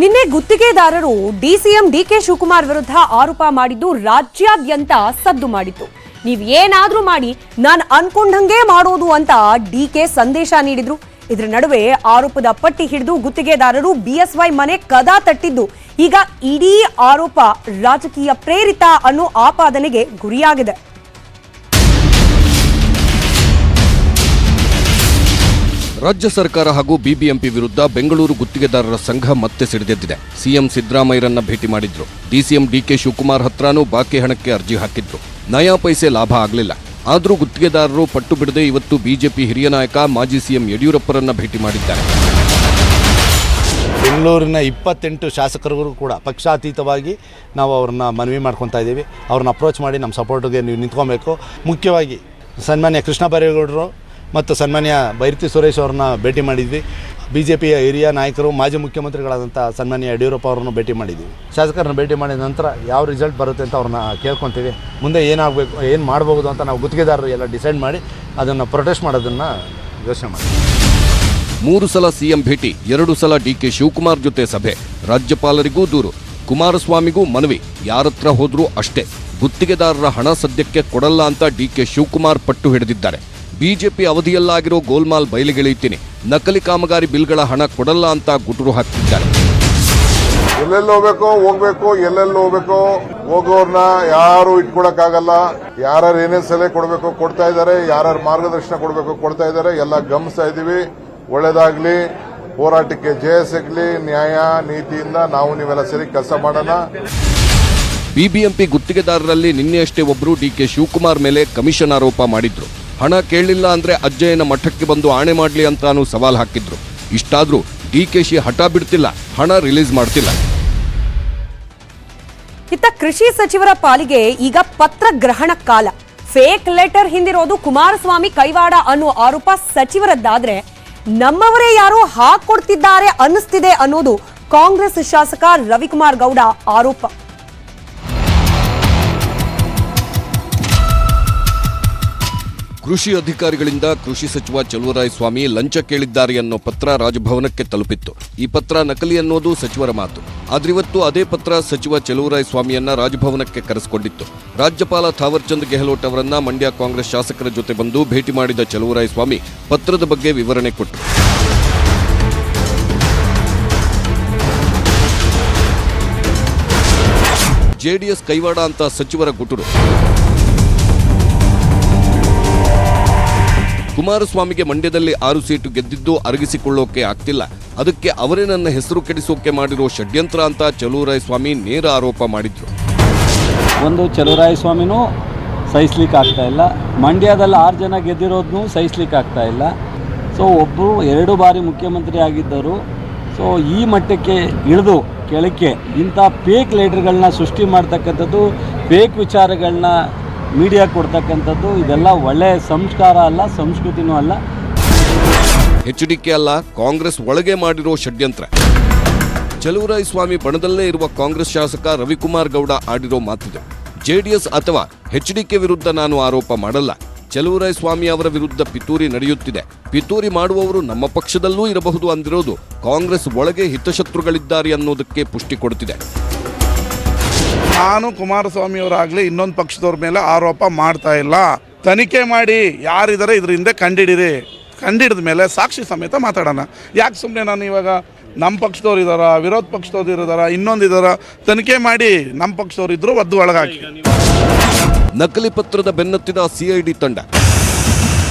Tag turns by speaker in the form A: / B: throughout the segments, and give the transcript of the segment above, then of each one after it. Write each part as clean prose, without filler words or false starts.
A: ನಿನ್ನೆ ಗುತ್ತಿಗೆದಾರರು DCM DK Shivakumar ವಿರುದ್ಧ ಆರೋಪ ಮಾಡಿದ್ದು ರಾಜ್ಯಾದ್ಯಂತ ಸದ್ದು ಮಾಡಿತ್ತು. ನೀವು ಏನಾದ್ರೂ ಮಾಡಿ ನಾನು ಅನ್ಕೊಂಡಂಗೆ ಮಾಡೋದು ಅಂತ ಡಿಕೆ ಸಂದೇಶ ನೀಡಿದ್ರು. ಇದರ ನಡುವೆ ಆರೋಪದ ಪಟ್ಟಿ ಹಿಡಿದು ಗುತ್ತಿಗೆದಾರರು ಬಿಎಸ್ವೈ ಮನೆ ಕದ ತಟ್ಟಿದ್ದು ಈಗ ಇಡೀ ಆರೋಪ ರಾಜಕೀಯ ಪ್ರೇರಿತ ಅನ್ನೋ ಆಪಾದನೆಗೆ ಗುರಿಯಾಗಿದೆ.
B: ರಾಜ್ಯ ಸರ್ಕಾರ ಹಾಗೂ ಬಿಬಿಎಂಪಿ ವಿರುದ್ಧ ಬೆಂಗಳೂರು ಗುತ್ತಿಗೆದಾರರ ಸಂಘ ಮತ್ತೆ ಸಿಡಿದೆದ್ದಿದೆ. ಸಿಎಂ ಸಿದ್ದರಾಮಯ್ಯರನ್ನ ಭೇಟಿ ಮಾಡಿದ್ರು. ಡಿಸಿಎಂ ಡಿಕೆ ಶಿವಕುಮಾರ್ ಹತ್ರನೂ ಬಾಕಿ ಹಣಕ್ಕೆ ಅರ್ಜಿ ಹಾಕಿದ್ರು. ನಯಾ ಪೈಸೆ ಲಾಭ ಆಗಲಿಲ್ಲ. ಆದರೂ ಗುತ್ತಿಗೆದಾರರು ಪಟ್ಟು ಬಿಡದೆ ಇವತ್ತು ಬಿಜೆಪಿ ಹಿರಿಯ ನಾಯಕ ಮಾಜಿ ಸಿಎಂ ಯಡಿಯೂರಪ್ಪರನ್ನ ಭೇಟಿ ಮಾಡಿದ್ದಾರೆ.
C: ಬೆಂಗಳೂರಿನ 28 ಶಾಸಕರಿಗೂ ಕೂಡ ಪಕ್ಷಾತೀತವಾಗಿ ನಾವು ಅವ್ರನ್ನ ಮನವಿ ಮಾಡ್ಕೊತಾ ಇದ್ದೀವಿ. ಅವ್ರನ್ನ ಅಪ್ರೋಚ್ ಮಾಡಿ ನಮ್ಮ ಸಪೋರ್ಟ್ಗೆ ನೀವು ನಿಂತ್ಕೊಬೇಕು. ಮುಖ್ಯವಾಗಿ ಸನ್ಮಾನ್ಯ ಕೃಷ್ಣ ಬೈರೇಗೌಡರು ಮತ್ತು ಸನ್ಮಾನ್ಯ ಬೈರತಿ ಸುರೇಶ್ ಅವ್ರನ್ನ ಭೇಟಿ ಮಾಡಿದ್ವಿ. ಬಿಜೆಪಿಯ ಹಿರಿಯ ನಾಯಕರು ಮಾಜಿ ಮುಖ್ಯಮಂತ್ರಿಗಳಾದಂಥ ಸನ್ಮಾನ್ಯ ಯಡಿಯೂರಪ್ಪ ಅವ್ರನ್ನ ಭೇಟಿ ಮಾಡಿದ್ವಿ. ಶಾಸಕರನ್ನ ಭೇಟಿ ಮಾಡಿದ ನಂತರ ಯಾವ ರಿಸಲ್ಟ್ ಬರುತ್ತೆ ಅಂತ ಅವ್ರನ್ನ ಕೇಳ್ಕೊತೀವಿ. ಮುಂದೆ ಏನಾಗಬೇಕು, ಏನು ಮಾಡಬಹುದು ಅಂತ ನಾವು ಗುತ್ತಿಗೆದಾರರು ಎಲ್ಲ ಡಿಸೈಡ್ ಮಾಡಿ ಅದನ್ನು ಪ್ರೊಟೆಸ್ಟ್ ಮಾಡೋದನ್ನು ಯೋಚನೆ ಮಾಡಿ.
B: 3 ಸಲ ಸಿಎಂ ಭೇಟಿ, 2 ಸಲ ಡಿಕೆ ಶಿವಕುಮಾರ್ ಜೊತೆ ಸಭೆ, ರಾಜ್ಯಪಾಲರಿಗೂ ದೂರು, ಕುಮಾರಸ್ವಾಮಿಗೂ ಮನವಿ. ಯಾರತ್ರ ಹೋದ್ರೂ ಅಷ್ಟೇ, ಗುತ್ತಿಗೆದಾರರ ಹಣ ಸದ್ಯಕ್ಕೆ ಕೊಡಲ್ಲ ಅಂತ ಡಿಕೆ ಶಿವಕುಮಾರ್ ಪಟ್ಟು ಹಿಡಿದಿದ್ದಾರೆ. ಬಿಜೆಪಿ ಅವಧಿಯಲ್ಲಾಗಿರೋ ಗೋಲ್ಮಾಲ್ ಬಯಲಿಗೆಳೆಯುತ್ತೀನಿ, ನಕಲಿ ಕಾಮಗಾರಿ ಬಿಲ್ಗಳ ಹಣ ಕೊಡಲ್ಲ ಅಂತ ಗುಟುರು ಹಾಕ್ತಿದ್ದಾರೆ.
D: ಎಲ್ಲೆಲ್ಲಿ ಹೋಗ್ಬೇಕು ಎಲ್ಲೆಲ್ಲಿ ಹೋಗೋರ್ನ ಯಾರು ಇಟ್ಕೊಳಕ್ಕಾಗಲ್ಲ. ಯಾರು ಏನೇನು ಸಲಹೆ ಕೊಡಬೇಕು ಕೊಡ್ತಾ ಇದ್ದಾರೆ, ಯಾರು ಮಾರ್ಗದರ್ಶನ ಕೊಡಬೇಕು ಕೊಡ್ತಾ ಇದ್ದಾರೆ. ಎಲ್ಲ ಗಮನಿಸ್ತಾ ಇದ್ದೀವಿ. ಒಳ್ಳೇದಾಗ್ಲಿ, ಹೋರಾಟಕ್ಕೆ ಜಯ ಸಿಗ್ಲಿ. ನ್ಯಾಯ ನೀತಿಯಿಂದ ನಾವು ನೀವೆಲ್ಲ ಸೇರಿ ಕೆಲಸ ಮಾಡೋಣ.
B: ಬಿಬಿಎಂಪಿ ಗುತ್ತಿಗೆದಾರರಲ್ಲಿ ನಿನ್ನೆಯಷ್ಟೇ ಒಬ್ಬರು ಡಿಕೆ ಶಿವಕುಮಾರ್ ಮೇಲೆ ಕಮಿಷನ್ ಆರೋಪ ಮಾಡಿದ್ರು. ಹಣ ಕೇಳಲಿಲ್ಲ ಅಂದ್ರೆ ಅಜ್ಜಯ್ಯನ ಮಠಕ್ಕೆ ಬಂದು ಆಣೆ ಮಾಡಲಿ ಅಂತಾನೂ ಸವಾಲ್ ಹಾಕಿದ್ರು. ಇಷ್ಟಾದ್ರೂ ಡಿಕೆಶಿ ಹಠ ಬಿಡ್ತಿಲ್ಲ, ಹಣ ರಿಲೀಸ್ ಮಾಡ್ತಿಲ್ಲ.
A: ಇತ್ತ ಕೃಷಿ ಸಚಿವರ ಪಾಲಿಗೆ ಈಗ ಪತ್ರ ಗ್ರಹಣ ಕಾಲ. ಫೇಕ್ ಲೆಟರ್ ಹಿಂದಿರೋದು ಕುಮಾರಸ್ವಾಮಿ ಕೈವಾಡ ಅನ್ನೋ ಆರೋಪ ಸಚಿವರದ್ದಾದ್ರೆ ನಮ್ಮವರೇ ಯಾರೋ ಹಾಕೊಡ್ತಿದ್ದಾರೆ ಅನ್ನಿಸ್ತಿದೆ ಅನ್ನೋದು ಕಾಂಗ್ರೆಸ್ ಶಾಸಕ ರವಿಕುಮಾರ್ ಗೌಡ ಆರೋಪ.
B: ಕೃಷಿ ಅಧಿಕಾರಿಗಳಿಂದ ಕೃಷಿ ಸಚಿವ ಚಲುವರಾಯಸ್ವಾಮಿ ಲಂಚ ಕೇಳಿದ್ದಾರೆ ಅನ್ನೋ ಪತ್ರ ರಾಜಭವನಕ್ಕೆ ತಲುಪಿತ್ತು. ಈ ಪತ್ರ ನಕಲಿ ಅನ್ನೋದು ಸಚಿವರ ಮಾತು. ಆದ್ರಿವತ್ತು ಅದೇ ಪತ್ರ ಸಚಿವ ಚಲುವರಾಯಸ್ವಾಮಿಯನ್ನ ರಾಜಭವನಕ್ಕೆ ಕರೆಸಿಕೊಂಡಿತ್ತು. ರಾಜ್ಯಪಾಲ ಥಾವರ್ಚಂದ್ ಗೆಹ್ಲೋಟ್ ಅವರನ್ನ ಮಂಡ್ಯ ಕಾಂಗ್ರೆಸ್ ಶಾಸಕರ ಜೊತೆ ಬಂದು ಭೇಟಿ ಮಾಡಿದ ಚಲುವರಾಯಸ್ವಾಮಿ ಪತ್ರದ ಬಗ್ಗೆ ವಿವರಣೆ ಕೊಟ್ಟರು. ಜೆಡಿಎಸ್ ಕೈವಾಡ ಅಂತ ಸಚಿವರ ಗುಟುರು. ಕುಮಾರಸ್ವಾಮಿಗೆ ಮಂಡ್ಯದಲ್ಲಿ 6 ಸೀಟು ಗೆದ್ದಿದ್ದು ಅರಗಿಸಿಕೊಳ್ಳೋಕೆ ಆಗ್ತಿಲ್ಲ, ಅದಕ್ಕೆ ಅವರೇ ನನ್ನ ಹೆಸರು ಕೆಡಿಸೋಕೆ ಮಾಡಿರೋ ಷಡ್ಯಂತ್ರ ಅಂತ ಚಲುವರಾಯಸ್ವಾಮಿ ನೇರ ಆರೋಪ ಮಾಡಿದ್ರು.
E: ಒಂದು ಚಲುವರಾಯಸ್ವಾಮಿನೂ ಸಹಿಸ್ಲಿಕ್ಕೆ ಆಗ್ತಾ ಇಲ್ಲ, ಮಂಡ್ಯದಲ್ಲಿ 6 ಜನ ಗೆದ್ದಿರೋದನ್ನೂ ಸಹಿಸ್ಲಿಕ್ಕೆ ಆಗ್ತಾ ಇಲ್ಲ. ಸೊ ಒಬ್ಬರು 2 ಬಾರಿ ಮುಖ್ಯಮಂತ್ರಿ ಆಗಿದ್ದರು. ಸೊ ಈ ಮಟ್ಟಕ್ಕೆ ಇಳಿದು ಕೆಳಕ್ಕೆ ಇಂಥ ಫೇಕ್ ಲೀಡರ್ಗಳನ್ನ ಸೃಷ್ಟಿ ಮಾಡ್ತಕ್ಕಂಥದ್ದು, ಫೇಕ್ ವಿಚಾರಗಳನ್ನ ಮೀಡಿಯಾ ಕೊಡ್ತಕ್ಕಂಥದ್ದು, ಇದೆಲ್ಲ ಒಳ್ಳೆಯ ಸಂಸ್ಕಾರ ಅಲ್ಲ, ಸಂಸ್ಕೃತಿನೂ ಅಲ್ಲ.
B: ಎಚ್ಡಿಕೆ ಅಲ್ಲ, ಕಾಂಗ್ರೆಸ್ ಒಳಗೆ ಮಾಡಿರೋ ಷಡ್ಯಂತ್ರ. ಚಲುವರಾಯಸ್ವಾಮಿ ಬಣದಲ್ಲೇ ಇರುವ ಕಾಂಗ್ರೆಸ್ ಶಾಸಕ ರವಿಕುಮಾರ್ ಗೌಡ ಆಡಿರೋ ಮಾತಿದೆ. ಜೆಡಿಎಸ್ ಅಥವಾ ಎಚ್ಡಿಕೆ ವಿರುದ್ಧ ನಾನು ಆರೋಪ ಮಾಡಲ್ಲ, ಚಲುವರಾಯಸ್ವಾಮಿ ಅವರ ವಿರುದ್ಧ ಪಿತೂರಿ ನಡೆಯುತ್ತಿದೆ. ಪಿತೂರಿ ಮಾಡುವವರು ನಮ್ಮ ಪಕ್ಷದಲ್ಲೂ ಇರಬಹುದು ಅಂದಿರೋದು ಕಾಂಗ್ರೆಸ್ ಒಳಗೆ ಹಿತಶತ್ರುಗಳಿದ್ದಾರೆ ಅನ್ನೋದಕ್ಕೆ ಪುಷ್ಟಿ ಕೊಡುತ್ತಿದೆ.
F: ನಾನು ಕುಮಾರಸ್ವಾಮಿಯವರಾಗಲಿ ಇನ್ನೊಂದು ಪಕ್ಷದವ್ರ ಮೇಲೆ ಆರೋಪ ಮಾಡ್ತಾ ಇಲ್ಲ. ತನಿಖೆ ಮಾಡಿ ಯಾರಿದ್ದಾರೆ ಇದ್ರ ಹಿಂದೆ ಕಂಡಿಡಿರಿ. ಕಂಡಿಡಿದ ಮೇಲೆ ಸಾಕ್ಷಿ ಸಮೇತ ಮಾತಾಡೋಣ. ಯಾಕೆ ಸುಮ್ಮನೆ ನಾನು ಇವಾಗ ನಮ್ಮ ಪಕ್ಷದವ್ರು ಇದ್ದಾರ, ವಿರೋಧ ಪಕ್ಷದವ್ರು ಇದ್ದಾರ, ಇನ್ನೊಂದು ಇದ್ದಾರ, ತನಿಖೆ ಮಾಡಿ ನಮ್ಮ ಪಕ್ಷದವ್ರು ಇದ್ರು ಒದ್ದು ಒಳಗಾಕಿ.
B: ನಕಲಿ ಪತ್ರದ ಬೆನ್ನತ್ತಿದ ಸಿಐಡಿ ತಂಡ.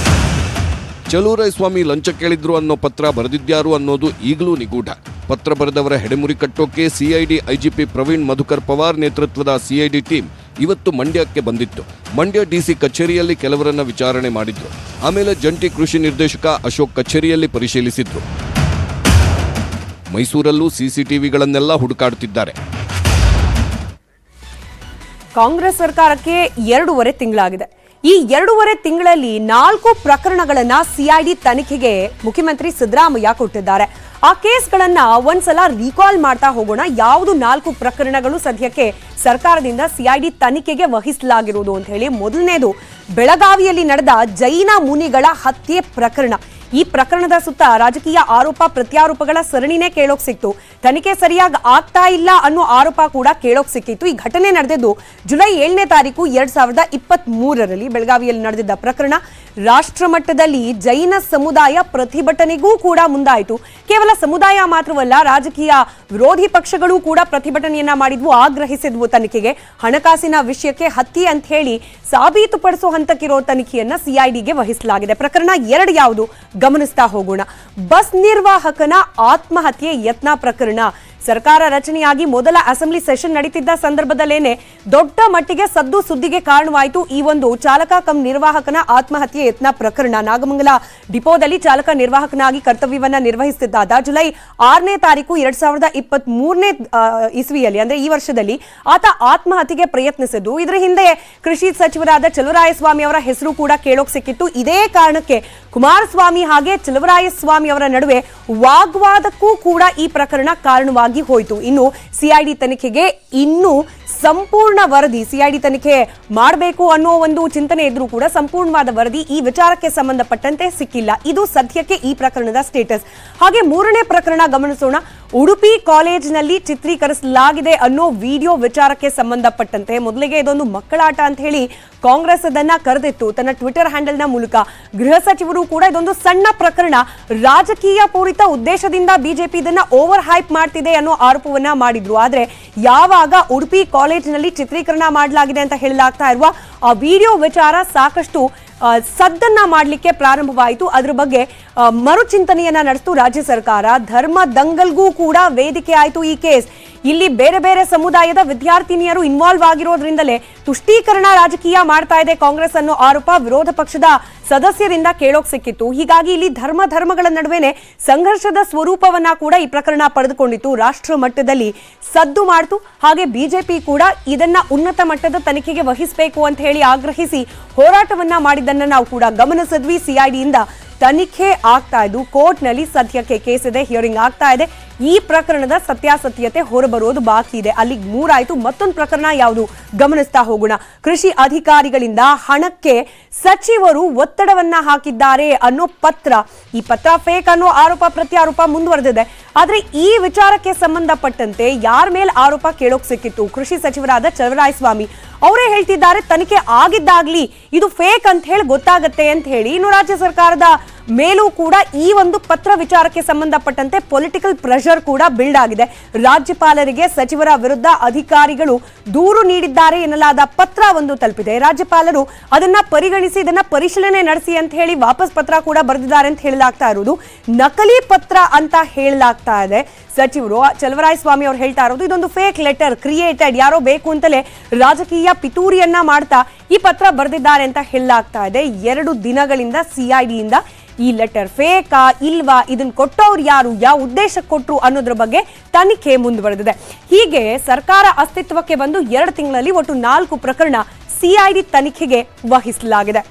B: ಚಲುವರಾಯಸ್ವಾಮಿ ಲಂಚ ಕೇಳಿದ್ರು ಅನ್ನೋ ಪತ್ರ ಬರೆದಿದ್ಯಾರು ಅನ್ನೋದು ಈಗಲೂ ನಿಗೂಢ. ಪತ್ರ ಬರೆದವರ ಹೆಡೆಮುರಿ ಕಟ್ಟೋಕೆ ಸಿಐಡಿ ಐಜಿಪಿ ಪ್ರವೀಣ್ ಮಧುಕರ್ ಪವಾರ್ ನೇತೃತ್ವದ ಸಿಐಡಿ ಟೀಮ್ ಇವತ್ತು ಮಂಡ್ಯಕ್ಕೆ ಬಂದಿತ್ತು. ಮಂಡ್ಯ ಡಿಸಿ ಕಚೇರಿಯಲ್ಲಿ ಕೆಲವರನ್ನ ವಿಚಾರಣೆ ಮಾಡಿದ್ರು. ಆಮೇಲೆ ಜಂಟಿ ಕೃಷಿ ನಿರ್ದೇಶಕ ಅಶೋಕ್ ಕಚೇರಿಯಲ್ಲಿ ಪರಿಶೀಲಿಸಿದ್ರು. ಮೈಸೂರಲ್ಲೂ ಸಿಸಿಟಿವಿಗಳನ್ನೆಲ್ಲ ಹುಡುಕಾಡುತ್ತಿದ್ದಾರೆ.
A: ಕಾಂಗ್ರೆಸ್ ಸರ್ಕಾರಕ್ಕೆ 2.5 ತಿಂಗಳಾಗಿದೆ. ಈ 2.5 ತಿಂಗಳಲ್ಲಿ 4 ಪ್ರಕರಣಗಳನ್ನ ಸಿಐಡಿ ತನಿಖೆಗೆ ಮುಖ್ಯಮಂತ್ರಿ ಸಿದ್ದರಾಮಯ್ಯ ಕೊಟ್ಟಿದ್ದಾರೆ. ಆ ಕೇಸ್ಗಳನ್ನ ಒಂದ್ಸಲ ರೀಕಾಲ್ ಮಾಡ್ತಾ ಹೋಗೋಣ. ಯಾವುದು 4 ಪ್ರಕರಣಗಳು ಸದ್ಯಕ್ಕೆ ಸರ್ಕಾರದಿಂದ ಸಿಐಡಿ ತನಿಖೆಗೆ ವಹಿಸಲಾಗಿರುವುದು ಅಂತ ಹೇಳಿ. ಮೊದಲನೇದು ಬೆಳಗಾವಿಯಲ್ಲಿ ನಡೆದ ಜೈನ ಮುನಿಗಳ ಹತ್ಯೆ ಪ್ರಕರಣ. ಈ ಪ್ರಕರಣದ ಸುತ್ತ ರಾಜಕೀಯ ಆರೋಪ ಪ್ರತ್ಯಾರೋಪಗಳ ಸರಣಿನೇ ಕೇಳೋಕ್ ಸಿಕ್ತು. ತನಿಖೆ ಸರಿಯಾಗಿ ಆಗ್ತಾ ಇಲ್ಲ ಅನ್ನೋ ಆರೋಪ ಕೂಡ ಕೇಳೋಕ್ ಸಿಕ್ಕಿತ್ತು. ಈ ಘಟನೆ ನಡೆದಿದ್ದು ಜುಲೈ 7ನೇ ತಾರೀಕು 2023ರಲ್ಲಿ ಬೆಳಗಾವಿಯಲ್ಲಿ ನಡೆದಿದ್ದ ಪ್ರಕರಣ. ರಾಷ್ಟ್ರ ಮಟ್ಟದಲ್ಲಿ ಜೈನ ಸಮುದಾಯ ಪ್ರತಿಭಟನೆಗೂ ಕೂಡ ಮುಂದಾಯಿತು. ಕೇವಲ ಸಮುದಾಯ ಮಾತ್ರವಲ್ಲ, ರಾಜಕೀಯ ವಿರೋಧಿ ಪಕ್ಷಗಳು ಕೂಡ ಪ್ರತಿಭಟನೆಯನ್ನ ಮಾಡಿದ್ವು, ಆಗ್ರಹಿಸಿದ್ವು ತನಿಖೆಗೆ. ಹಣಕಾಸಿನ ವಿಷಯಕ್ಕೆ ಹತ್ಯೆ ಅಂತ ಹೇಳಿ ಸಾಬೀತುಪಡಿಸೋ ಹಂತಕ್ಕಿರೋ ತನಿಖೆಯನ್ನ ಸಿಐಡಿಗೆ ವಹಿಸಲಾಗಿದೆ. ಪ್ರಕರಣ 2 ಯಾವುದು ಗಮನಿಸ್ತಾ ಹೋಗೋಣ. ಬಸ್ ನಿರ್ವಾಹಕನ ಆತ್ಮಹತ್ಯೆ ಯತ್ನ ಪ್ರಕರಣ. ಸರ್ಕಾರ ರಚನೆಯಾಗಿ ಮೊದಲ ಅಸೆಂಬ್ಲಿ ಸೆಷನ್ ನಡೀತಿದ್ದ ಸಂದರ್ಭದಲ್ಲೇನೆ ದೊಡ್ಡ ಮಟ್ಟಿಗೆ ಸದ್ದು ಸುದ್ದಿಗೆ ಕಾರಣವಾಯಿತು ಈ ಒಂದು ಚಾಲಕ ಕಂ ನಿರ್ವಾಹಕನ ಆತ್ಮಹತ್ಯೆ ಯತ್ನ ಪ್ರಕರಣ. ನಾಗಮಂಗಲ ಡಿಪೋದಲ್ಲಿ ಚಾಲಕ ನಿರ್ವಾಹಕನಾಗಿ ಕರ್ತವ್ಯವನ್ನ ನಿರ್ವಹಿಸುತ್ತಿದ್ದ ಜುಲೈ 6ನೇ ತಾರೀಕು 2023ನೇ ಇಸ್ವಿಯಲ್ಲಿ, ಅಂದ್ರೆ ಈ ವರ್ಷದಲ್ಲಿ ಆತ ಆತ್ಮಹತ್ಯೆಗೆ ಪ್ರಯತ್ನಿಸಿದ್ದು. ಇದರ ಹಿಂದೆ ಕೃಷಿ ಸಚಿವರಾದ ಚಲುವರಾಯಸ್ವಾಮಿ ಅವರ ಹೆಸರು ಕೂಡ ಕೇಳೋಕ್ ಸಿಕ್ಕಿತ್ತು. ಇದೇ ಕಾರಣಕ್ಕೆ ಕುಮಾರಸ್ವಾಮಿ ಹಾಗೆ ಚಲುವರಾಯಸ್ವಾಮಿ ಅವರ ನಡುವೆ ವಾಗ್ವಾದಕ್ಕೂ ಕೂಡ ಈ ಪ್ರಕರಣ ಕಾರಣವಾಗಿ ಹೋಯಿತು. ಇನ್ನು ಸಿಐಡಿ ತನಿಖೆಗೆ ಇನ್ನೂ ಸಂಪೂರ್ಣ ವರದಿ, ಸಿಐಡಿ ತನಿಖೆ ಮಾಡಬೇಕು ಅನ್ನೋ ಒಂದು ಚಿಂತನೆ ಇದ್ರೂ ಕೂಡ ಸಂಪೂರ್ಣವಾದ ವರದಿ ಈ ವಿಚಾರಕ್ಕೆ ಸಂಬಂಧಪಟ್ಟಂತೆ ಸಿಕ್ಕಿಲ್ಲ. ಇದು ಸದ್ಯಕ್ಕೆ ಈ ಪ್ರಕರಣದ ಸ್ಟೇಟಸ್. ಹಾಗೆ 3ನೇ ಪ್ರಕರಣ ಗಮನಿಸೋಣ. ಉಡುಪಿ ಕಾಲೇಜಿನಲ್ಲಿ ಚಿತ್ರೀಕರಿಸಲಾಗಿದೆ ಅನ್ನೋ ವಿಡಿಯೋ ವಿಚಾರಕ್ಕೆ ಸಂಬಂಧಪಟ್ಟಂತೆ ಮೊದಲಿಗೆ ಇದೊಂದು ಮಕ್ಕಳಾಟ ಅಂತ ಹೇಳಿ ಕಾಂಗ್ರೆಸ್ ಅದನ್ನ ಕರೆದಿತ್ತು ತನ್ನ ಟ್ವಿಟರ್ ಹ್ಯಾಂಡಲ್ನ ಮೂಲಕ. ಗೃಹ ಸಚಿವರು ಕೂಡ ಇದೊಂದು ಸಣ್ಣ ಪ್ರಕರಣ, ರಾಜಕೀಯ ಪೂರಿತ ಉದ್ದೇಶದಿಂದ ಬಿಜೆಪಿ ಇದನ್ನ ಓವರ್ ಹೈಪ್ ಮಾಡ್ತಿದೆ ಅನ್ನೋ ಆರೋಪವನ್ನ ಮಾಡಿದ್ರು. ಆದ್ರೆ ಯಾವಾಗ ಉಡುಪಿ ಕಾಲೇಜಿನಲ್ಲಿ ಚಿತ್ರೀಕರಣ ಮಾಡಲಾಗಿದೆ ಅಂತ ಹೇಳಲಾಗ್ತಾ ಇರುವ ಆ ವಿಡಿಯೋ ವಿಚಾರ ಸಾಕಷ್ಟು ಸದ್ದನ್ನ ಮಾಡಲಿಕ್ಕೆ ಪ್ರಾರಂಭವಾಯಿತು. ಅದ್ರ ಬಗ್ಗೆ ಮರುಚಿಂತನೆಯನ್ನ ನಡೆಸಿತು ರಾಜ್ಯ ಸರ್ಕಾರ. ಧರ್ಮ ದಂಗಲ್ಗೂ ಕೂಡ ವೇದಿಕೆ ಆಯಿತು ಈ ಕೇಸ್. ಇಲ್ಲಿ ಬೇರೆ ಬೇರೆ ಸಮುದಾಯದ ವಿದ್ಯಾರ್ಥಿನಿಯರು ಇನ್ವಾಲ್ವ್ ಆಗಿರೋದ್ರಿಂದಲೇ ತುಷ್ಟೀಕರಣ ರಾಜಕೀಯ ಮಾಡ್ತಾ ಇದೆ ಕಾಂಗ್ರೆಸ್ ಅನ್ನೋ ಆರೋಪ ವಿರೋಧ ಪಕ್ಷದ ಸದಸ್ಯರಿಂದ ಕೇಳೋಕ್ ಸಿಕ್ಕಿತ್ತು. ಹೀಗಾಗಿ ಇಲ್ಲಿ ಧರ್ಮಗಳ ನಡುವೆನೆ ಸಂಘರ್ಷದ ಸ್ವರೂಪವನ್ನ ಕೂಡ ಈ ಪ್ರಕರಣ ಪಡೆದುಕೊಂಡಿತ್ತು. ರಾಷ್ಟ್ರ ಮಟ್ಟದಲ್ಲಿ ಸದ್ದು ಮಾಡ್ತು. ಹಾಗೆ ಬಿಜೆಪಿ ಕೂಡ ಇದನ್ನ ಉನ್ನತ ಮಟ್ಟದ ತನಿಖೆಗೆ ವಹಿಸಬೇಕು ಅಂತ ಹೇಳಿ ಆಗ್ರಹಿಸಿ ಹೋರಾಟವನ್ನ ಮಾಡಿದ್ದನ್ನ ನಾವು ಕೂಡ ಗಮನಿಸಿದ್ವಿ. ಸಿಐಡಿಯಿಂದ ತನಿಖೆ ಆಗ್ತಾ ಇದ್ದು ಕೋರ್ಟ್ನಲ್ಲಿ ಸದ್ಯಕ್ಕೆ ಕೇಸ್ ಇದೆ, ಹಿಯರಿಂಗ್ ಆಗ್ತಾ ಇದೆ. ಈ ಪ್ರಕರಣದ ಸತ್ಯಾಸತ್ಯತೆ ಹೊರಬರೋದು ಬಾಕಿ ಇದೆ. ಅಲ್ಲಿಗೆ 3 ಆಯ್ತು. ಮತ್ತೊಂದು ಪ್ರಕರಣ ಯಾವುದು ಗಮನಿಸ್ತಾ ಹೋಗೋಣ. ಕೃಷಿ ಅಧಿಕಾರಿಗಳಿಂದ ಹಣಕ್ಕೆ ಸಚಿವರು ಒತ್ತಡವನ್ನ ಹಾಕಿದ್ದಾರೆ ಅನ್ನೋ ಪತ್ರ. ಈ ಪತ್ರ ಫೇಕ್ ಅನ್ನೋ ಆರೋಪ ಪ್ರತ್ಯಾರೋಪ ಮುಂದುವರೆದಿದೆ. ಆದ್ರೆ ಈ ವಿಚಾರಕ್ಕೆ ಸಂಬಂಧಪಟ್ಟಂತೆ ಯಾರ ಮೇಲೆ ಆರೋಪ ಕೇಳೋಕ್ ಸಿಕ್ಕಿತ್ತು? ಕೃಷಿ ಸಚಿವರಾದ ಚಲುವರಾಯಸ್ವಾಮಿ ಅವರೇ ಹೇಳ್ತಿದ್ದಾರೆ ತನಿಖೆ ಆಗಿದ್ದಾಗ್ಲಿ ಇದು ಫೇಕ್ ಅಂತ ಹೇಳಿ ಗೊತ್ತಾಗತ್ತೆ ಅಂತ ಹೇಳಿ. ಇನ್ನು ರಾಜ್ಯ ಸರ್ಕಾರದ ಮೇಲೂ ಕೂಡ ಈ ಒಂದು ಪತ್ರ ವಿಚಾರಕ್ಕೆ ಸಂಬಂಧಪಟ್ಟಂತೆ ಪೊಲಿಟಿಕಲ್ ಪ್ರೆಷರ್ ಕೂಡ ಬಿಲ್ಡ್ ಆಗಿದೆ. ರಾಜ್ಯಪಾಲರಿಗೆ ಸಚಿವರ ವಿರುದ್ಧ ಅಧಿಕಾರಿಗಳು ದೂರು ನೀಡಿದ್ದಾರೆ ಎನ್ನಲಾದ ಪತ್ರ ಒಂದು ತಲುಪಿದೆ. ರಾಜ್ಯಪಾಲರು ಅದನ್ನ ಪರಿಗಣಿಸಿ ಇದನ್ನ ಪರಿಶೀಲನೆ ನಡೆಸಿ ಅಂತ ಹೇಳಿ ವಾಪಸ್ ಪತ್ರ ಕೂಡ ಬರೆದಿದ್ದಾರೆ ಅಂತ ಹೇಳಲಾಗ್ತಾ ಇರೋದು. ನಕಲಿ ಪತ್ರ ಅಂತ ಹೇಳಲಾಗ್ತಾ ಇದೆ. ಸಚಿವರು ಚಲುವರಾಯಸ್ವಾಮಿ ಅವರು ಹೇಳ್ತಾ ಇರೋದು ಇದೊಂದು ಫೇಕ್ ಲೆಟರ್ ಕ್ರಿಯೇಟೆಡ್, ಯಾರೋ ಬೇಕು ಅಂತಲೇ ರಾಜಕೀಯ ಪಿತೂರಿಯನ್ನ ಮಾಡ್ತಾ ಈ ಪತ್ರ ಬರೆದಿದ್ದಾರೆ ಅಂತ ಹೇಳಲಾಗ್ತಾ ಇದೆ. 2 ದಿನಗಳಿಂದ ಸಿಐಡಿಯಿಂದ ಈ ಲೆಟರ್ ಫೇಕಾ ಇಲ್ವಾ, ಇದನ್ನ ಕೊಟ್ಟವ್ರು ಯಾರು, ಯಾವ ಉದ್ದೇಶಕ್ಕೆ ಕೊಟ್ರು ಅನ್ನೋದ್ರ ಬಗ್ಗೆ ತನಿಖೆ ಮುಂದುವರೆದಿದೆ. ಹೀಗೆ ಸರ್ಕಾರ ಅಸ್ತಿತ್ವಕ್ಕೆ ಬಂದು 2 ತಿಂಗಳಲ್ಲಿ ಒಟ್ಟು 4 ಪ್ರಕರಣ ಸಿಐಡಿ ತನಿಖೆಗೆ ವಹಿಸಲಾಗಿದೆ.